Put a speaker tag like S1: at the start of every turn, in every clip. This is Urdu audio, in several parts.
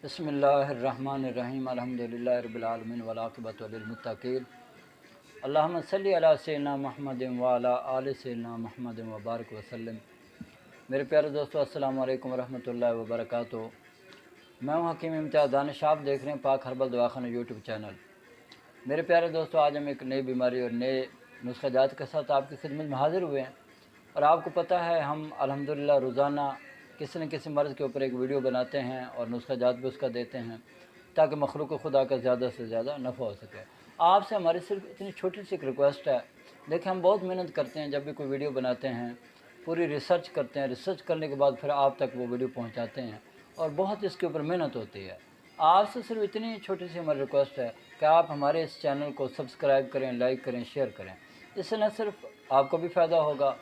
S1: بسم اللہ الرحمن الرحیم الحمدللہ رب العالمین والعاقبۃ للمتقین اللہم صلی علی سیدنا محمد وعلی آل سیدنا محمد وبارک وسلم۔ میرے پیارے دوستو، السلام علیکم ورحمۃ اللہ وبرکاتہ۔ میں ہوں حکیم امتیاز دانش، آپ دیکھ رہے ہیں پاک ہربل دواخانہ یوٹیوب چینل۔ میرے پیارے دوستو، آج ہم ایک نئی بیماری اور نئے نسخہ جات کے ساتھ آپ کی خدمت میں حاضر ہوئے ہیں، اور آپ کو پتہ ہے ہم الحمدللہ روزانہ کسی نہ کسی مرض کے اوپر ایک ویڈیو بناتے ہیں اور نسخہ جات بھی اس کا دیتے ہیں تاکہ مخلوق خدا کا زیادہ سے زیادہ نفع ہو سکے۔ آپ سے ہماری صرف اتنی چھوٹی سی ایک ریکویسٹ ہے، دیکھیں ہم بہت محنت کرتے ہیں، جب بھی کوئی ویڈیو بناتے ہیں پوری ریسرچ کرتے ہیں، ریسرچ کرنے کے بعد پھر آپ تک وہ ویڈیو پہنچاتے ہیں، اور بہت اس کے اوپر محنت ہوتی ہے۔ آپ سے صرف اتنی چھوٹی سی ہماری ریکویسٹ ہے کہ آپ ہمارے اس چینل کو سبسکرائب کریں، لائک کریں، شیئر کریں۔ اس سے نہ صرف آپ کو بھی فائدہ ہوگا،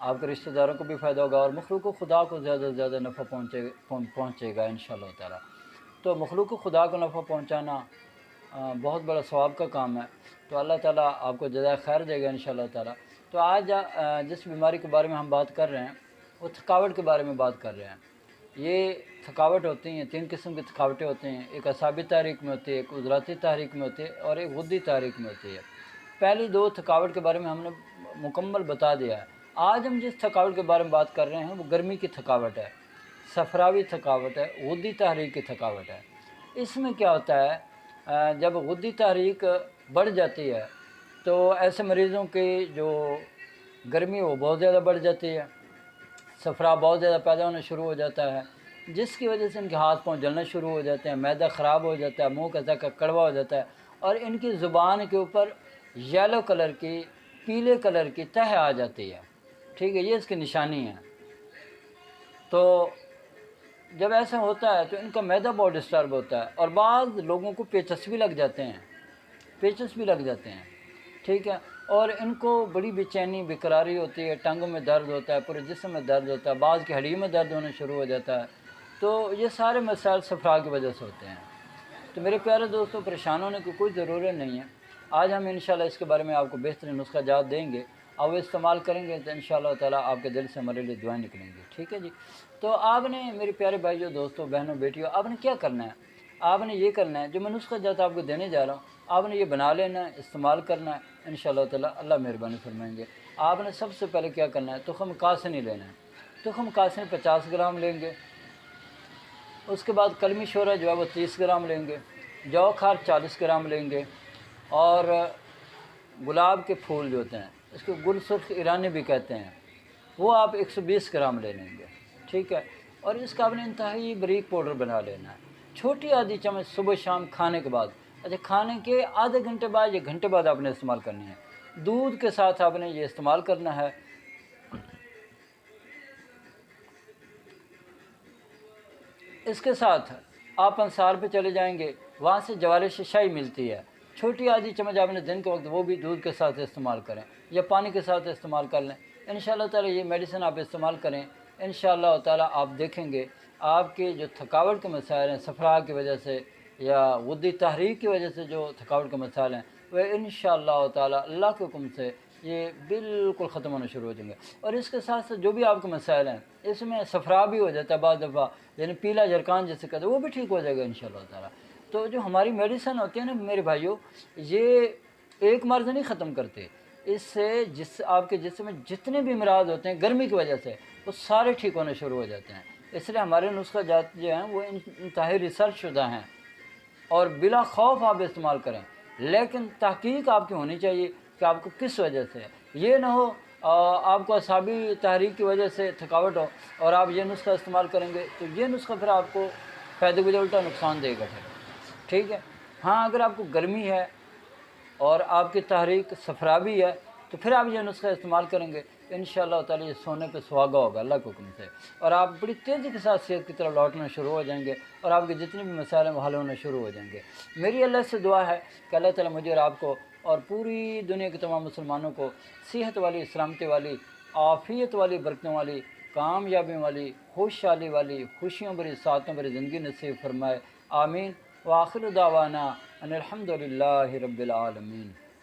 S1: آپ کے رشتہ داروں کو بھی فائدہ ہوگا، اور مخلوق خدا کو زیادہ سے زیادہ نفع پہنچے گا انشاءاللہ تعالی۔ تو مخلوق خدا کو نفع پہنچانا بہت بڑا ثواب کا کام ہے، تو اللہ تعالیٰ آپ کو جزائے خیر دے گا انشاءاللہ تعالی۔ تو آج جس بیماری کے بارے میں ہم بات کر رہے ہیں وہ تھکاوٹ کے بارے میں بات کر رہے ہیں۔ یہ تھکاوٹ ہوتی ہیں، تین قسم کی تھکاوٹیں ہوتی ہیں، ایک اعصابی تحریک میں ہوتی ہے، ایک عضلاتی تحریک میں ہوتی ہے، اور ایک غدی تحریک میں ہوتی ہے۔ پہلی دو تھکاوٹ کے بارے میں ہم نے مکمل بتا دیا ہے۔ آج ہم جس تھکاوٹ کے بارے میں بات کر رہے ہیں وہ گرمی کی تھکاوٹ ہے، صفراوی تھکاوٹ ہے، غدی تحریک کی تھکاوٹ ہے۔ اس میں کیا ہوتا ہے، جب غدی تحریک بڑھ جاتی ہے تو ایسے مریضوں کی جو گرمی وہ بہت زیادہ بڑھ جاتی ہے، صفرا بہت زیادہ پیدا ہونا شروع ہو جاتا ہے، جس کی وجہ سے ان کے ہاتھ پاؤں جلنا شروع ہو جاتے ہیں، معدہ خراب ہو جاتا ہے، منہ کا ذائقہ کڑوا ہو جاتا ہے، اور ان کی زبان کے اوپر یلو کلر کی، پیلے کلر کی تہ آ جاتی ہے۔ ٹھیک ہے، یہ اس کی نشانی ہے۔ تو جب ایسا ہوتا ہے تو ان کا معدہ بہت ڈسٹرب ہوتا ہے، اور بعض لوگوں کو پیچس بھی لگ جاتے ہیں، ٹھیک ہے، اور ان کو بڑی بے چینی، بیقراری ہوتی ہے، ٹانگوں میں درد ہوتا ہے، پورے جسم میں درد ہوتا ہے، بعض کی ہڈیوں میں درد ہونا شروع ہو جاتا ہے۔ تو یہ سارے مسائل صفرا کی وجہ سے ہوتے ہیں۔ تو میرے پیارے دوستوں، پریشان ہونے کی کوئی ضرورت نہیں ہے۔ آج ہم انشاءاللہ اس کے بارے میں آپ کو بہترین نسخہ جات دیں گے، اور وہ استعمال کریں گے تو انشاءاللہ تعالیٰ آپ کے دل سے ہمارے لیے دعائیں نکلیں گی۔ ٹھیک ہے جی۔ تو آپ نے، میرے پیارے بھائیوں، دوستوں، بہنوں، بیٹیوں، آپ نے کیا کرنا ہے؟ آپ نے یہ کرنا ہے، جو میں نسخہ جات آپ کو دینے جا رہا ہوں، آپ نے یہ بنا لینا ہے، استعمال کرنا ہے، انشاءاللہ تعالیٰ اللہ مہربانی فرمائیں گے۔ آپ نے سب سے پہلے کیا کرنا ہے، تخم کاسنی لینا ہے۔ تخم کاسنی 50 گرام لیں گے۔ اس کے بعد کلمی شورہ جو ہے وہ 30 گرام لیں گے، جو کھار 40 گرام لیں گے، اور گلاب کے پھول جو ہوتے ہیں، اس کو گل سرخ ایرانی بھی کہتے ہیں، وہ آپ 120 گرام لے لیں گے۔ ٹھیک ہے، اور اس کا آپ نے انتہائی باریک پاؤڈر بنا لینا ہے، چھوٹی آدھی چمچ صبح شام کھانے کے بعد، اچھا کھانے کے آدھے گھنٹے بعد یا گھنٹے بعد آپ نے استعمال کرنی ہے۔ دودھ کے ساتھ آپ نے یہ استعمال کرنا ہے۔ اس کے ساتھ آپ انصار پہ چلے جائیں گے، وہاں سے جوار شاہی ملتی ہے، چھوٹی آدھی چمچ آپ نے دن کے وقت وہ بھی دودھ کے ساتھ استعمال کریں یا پانی کے ساتھ استعمال کر لیں۔ انشاءاللہ تعالیٰ یہ میڈیسن آپ استعمال کریں، انشاءاللہ تعالیٰ آپ دیکھیں گے آپ کے جو تھکاوٹ کے مسائل ہیں صفرا کی وجہ سے یا غدی تحریک کی وجہ سے جو تھکاوٹ کے مسائل ہیں، وہ انشاءاللہ تعالیٰ اللہ کے حکم سے یہ بالکل ختم ہونا شروع ہو جائیں گے۔ اور اس کے ساتھ ساتھ جو بھی آپ کے مسائل ہیں، اس میں صفرا بھی ہو جاتا ہے بعض دفعہ، یعنی پیلا جرکان جیسے کہتے ہیں، وہ بھی ٹھیک ہو جائے گا انشاءاللہ تعالیٰ۔ تو جو ہماری میڈیسن ہوتی ہے نا میرے بھائیوں، یہ ایک مرض نہیں ختم کرتے، اس سے آپ کے جسم میں جتنے بھی امراض ہوتے ہیں گرمی کی وجہ سے، وہ سارے ٹھیک ہونے شروع ہو جاتے ہیں۔ اس لیے ہمارے نسخہ جات جو ہیں وہ انتہائی ریسرچ شدہ ہیں، اور بلا خوف آپ استعمال کریں، لیکن تحقیق آپ کی ہونی چاہیے کہ آپ کو کس وجہ سے ہے۔ یہ نہ ہو آپ کو اعصابی تحریک کی وجہ سے تھکاوٹ ہو اور آپ یہ نسخہ استعمال کریں گے تو یہ نسخہ پھر آپ کو فائدے کے الٹا نقصان دے گا پھر۔ ٹھیک ہے، ہاں اگر آپ کو گرمی ہے اور آپ کی تحریک صفراوی ہے تو پھر آپ یہ نسخہ استعمال کریں گے، انشاءاللہ تعالیٰ یہ سونے پہ سہاگا ہوگا اللہ کے حکم سے، اور آپ بڑی تیزی کے ساتھ صحت کی طرف لوٹنا شروع ہو جائیں گے، اور آپ کے جتنے بھی مسائل ہیں وہ حل ہونا شروع ہو جائیں گے۔ میری اللہ سے دعا ہے کہ اللہ تعالیٰ مجھے اور آپ کو اور پوری دنیا کے تمام مسلمانوں کو صحت والی، سلامتی والی، عافیت والی، برکتوں والی، کامیابی والی، خوشحالی والی، خوشیوں بھری، سعادتوں بھری زندگی نصیب فرمائے، آمین۔ وآخر دعوانا ان الحمدللہ رب العالمین۔